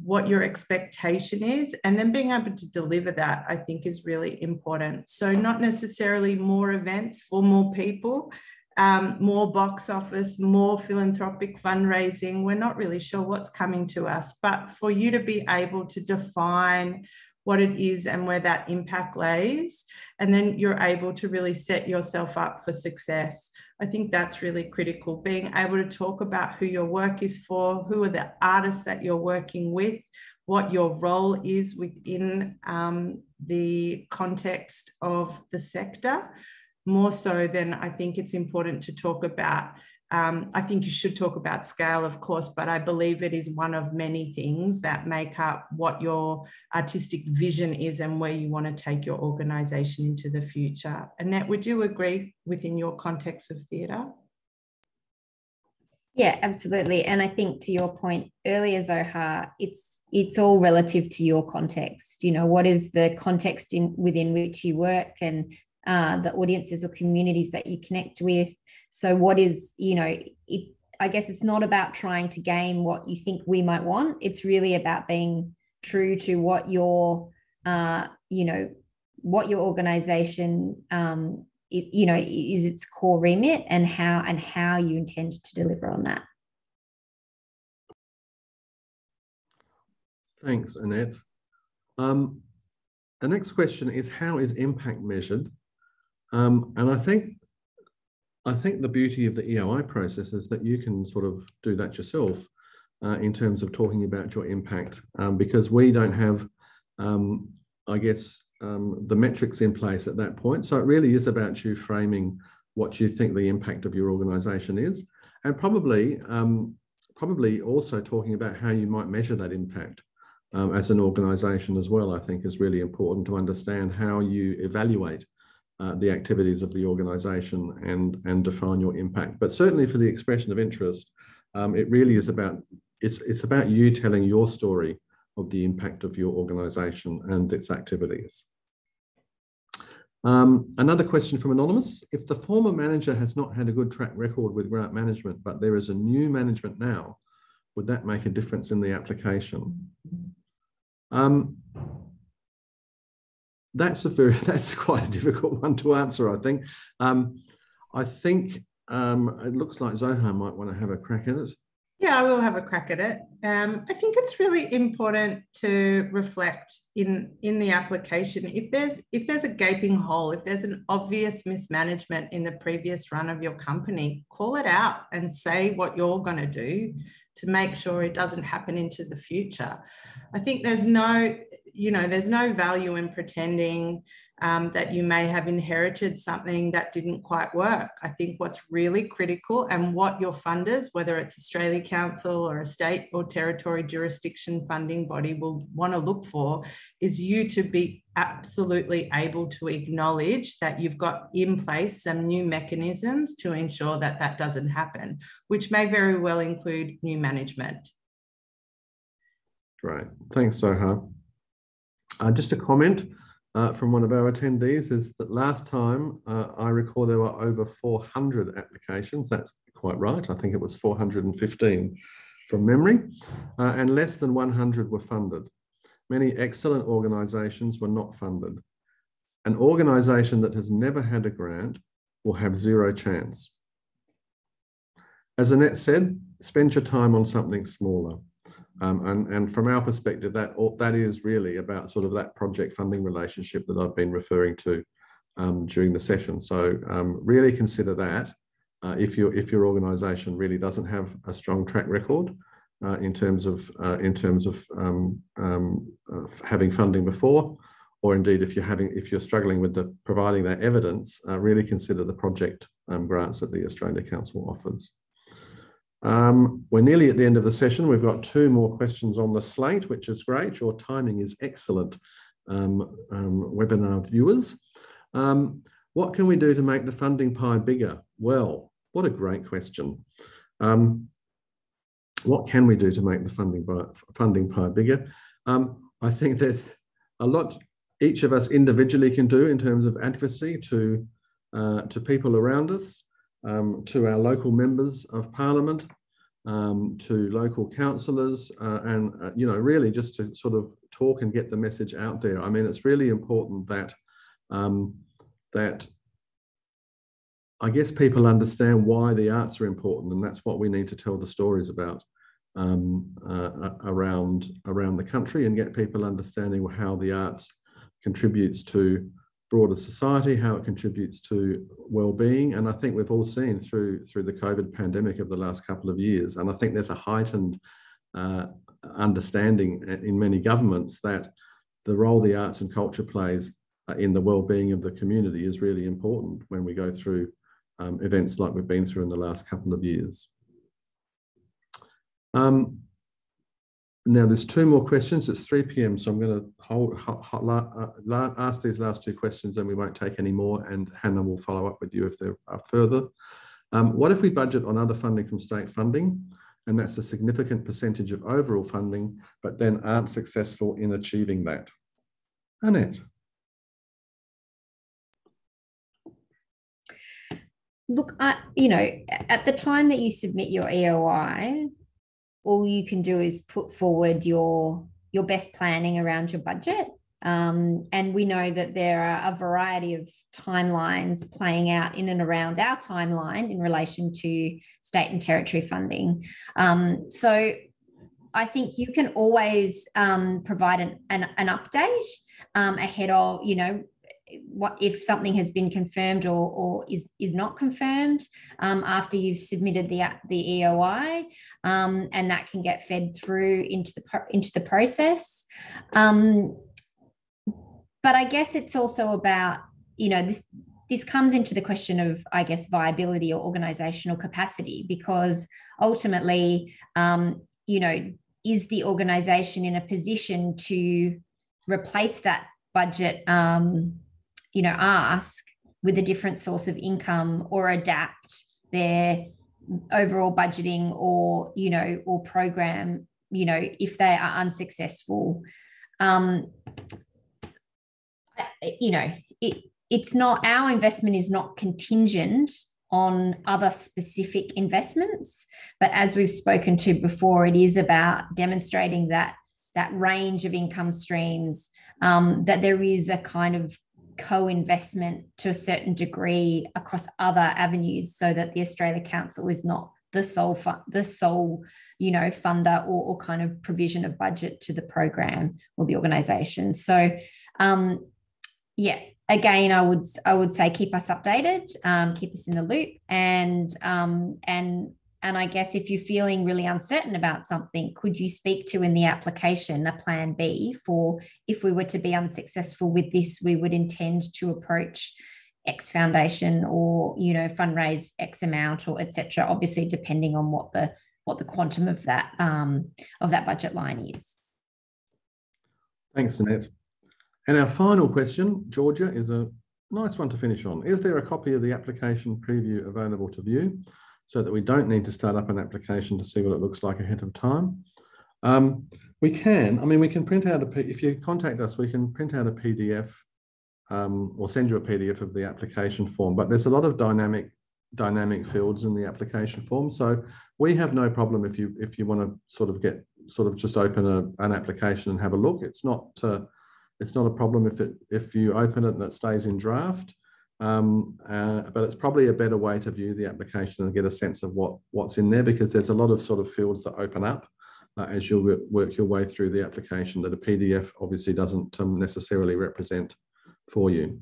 what your expectation is, and then being able to deliver that, I think, is really important. So not necessarily more events for more people, more box office, more philanthropic fundraising. We're not really sure what's coming to us, but for you to be able to define what it is and where that impact lays, and then you're able to really set yourself up for success. I think that's really critical, being able to talk about who your work is for, who are the artists that you're working with, what your role is within the context of the sector, more so than I think it's important to talk about. I think you should talk about scale, of course, but I believe it is one of many things that make up what your artistic vision is and where you want to take your organisation into the future. Annette, would you agree within your context of theatre? Yeah, absolutely. And I think to your point earlier, Zohar, it's all relative to your context. What is the context within which you work, and the audiences or communities that you connect with. So what is, I guess it's not about trying to game what you think we might want. It's really about being true to what your organization, is its core remit, and how you intend to deliver on that. Thanks, Annette. The next question is, how is impact measured? And I think the beauty of the EOI process is that you can sort of do that yourself in terms of talking about your impact, because we don't have, I guess, the metrics in place at that point. So it really is about you framing what you think the impact of your organisation is, and probably also talking about how you might measure that impact as an organisation as well. I think is really important to understand how you evaluate the activities of the organisation and define your impact. But certainly for the expression of interest, it really is about, it's about you telling your story of the impact of your organisation and its activities. Another question from Anonymous: if the former manager has not had a good track record with grant management, but there is a new management now, would that make a difference in the application? That's quite a difficult one to answer, I think. It looks like Zohar might want to have a crack at it. Yeah, I will have a crack at it. I think it's really important to reflect in the application. If there's a gaping hole, if there's an obvious mismanagement in the previous run of your company, call it out and say what you're going to do to make sure it doesn't happen into the future. I think there's no value in pretending that you may have inherited something that didn't quite work. I think what's really critical, and what your funders, whether it's Australia Council or a state or territory jurisdiction funding body, will want to look for, is you to be absolutely able to acknowledge that you've got in place some new mechanisms to ensure that that doesn't happen, which may very well include new management. Great. Thanks, Zohar. Just a comment from one of our attendees is that last time I recall there were over 400 applications. That's quite right. I think it was 415 from memory, and less than 100 were funded. Many excellent organisations were not funded. An organisation that has never had a grant will have zero chance. As Annette said, spend your time on something smaller. And from our perspective, that is really about sort of that project funding relationship that I've been referring to during the session. So really consider that if your organisation really doesn't have a strong track record in terms of having funding before, or indeed if you're struggling with providing that evidence, really consider the project grants that the Australia Council offers. We're nearly at the end of the session. We've got 2 more questions on the slate, which is great. Your timing is excellent, webinar viewers. What can we do to make the funding pie bigger? Well, what a great question. What can we do to make the funding pie bigger? I think there's a lot each of us individually can do in terms of advocacy to people around us, to our local members of Parliament, to local councillors, and really just to sort of talk and get the message out there. I mean, it's really important that that I guess people understand why the arts are important, and that's what we need to tell the stories about around the country, and get people understanding how the arts contributes to broader society, how it contributes to well-being. And I think we've all seen through the COVID pandemic of the last couple of years, and I think there's a heightened understanding in many governments that the role the arts and culture plays in the well-being of the community is really important when we go through events like we've been through in the last couple of years. Now there's 2 more questions. It's 3 p.m, so I'm going to ask these last 2 questions, and we won't take any more, and Hannah will follow up with you if there are further. What if we budget on other funding from state funding, and that's a significant percentage of overall funding, but then aren't successful in achieving that? Annette. Look, at the time that you submit your EOI, all you can do is put forward your best planning around your budget. And we know that there are a variety of timelines playing out in and around our timeline in relation to state and territory funding. So I think you can always provide an update ahead of, what if something has been confirmed or is not confirmed after you've submitted the EOI, and that can get fed through into the process. But I guess it's also about, this comes into the question of, I guess, viability or organisational capacity, because ultimately, is the organisation in a position to replace that budget ask with a different source of income, or adapt their overall budgeting or program, if they are unsuccessful. It's not, our investment is not contingent on other specific investments, but as we've spoken to before, it is about demonstrating that range of income streams that there is a kind of co-investment to a certain degree across other avenues, so that the Australia Council is not the sole funder or kind of provision of budget to the program or the organisation. So yeah, again, I would say keep us updated, keep us in the loop, and I guess if you're feeling really uncertain about something, could you speak to in the application a plan B for if we were to be unsuccessful with this, we would intend to approach X foundation or, fundraise X amount or etc. Obviously, depending on what the quantum of that budget line is. Thanks, Annette. And our final question, Georgia, is a nice one to finish on. Is there a copy of the application preview available to view, so that we don't need to start up an application to see what it looks like ahead of time? We can print out if you contact us, we can print out a PDF or send you a PDF of the application form, but there's a lot of dynamic fields in the application form. So we have no problem if you want to just open an application and have a look. It's not a problem if you open it and it stays in draft. But it's probably a better way to view the application and get a sense of what's in there, because there's a lot of sort of fields that open up as you work your way through the application that a PDF obviously doesn't necessarily represent for you.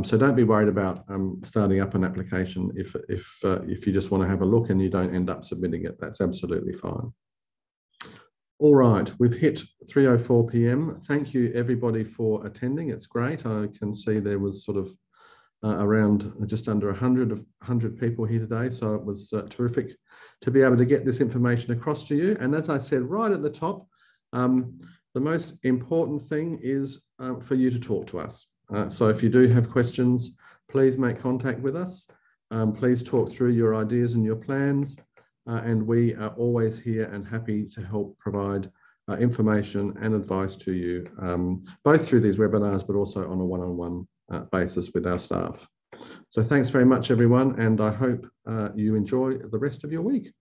So don't be worried about starting up an application if you just want to have a look and you don't end up submitting it. That's absolutely fine. All right, we've hit 3:04 p.m. Thank you everybody for attending. It's great. I can see there was sort of around just under 100 people here today. So it was terrific to be able to get this information across to you. And as I said right at the top, the most important thing is for you to talk to us. So if you do have questions, please make contact with us. Please talk through your ideas and your plans. And we are always here and happy to help provide information and advice to you, both through these webinars, but also on a one-on-one basis with our staff. So thanks very much, everyone, and I hope you enjoy the rest of your week.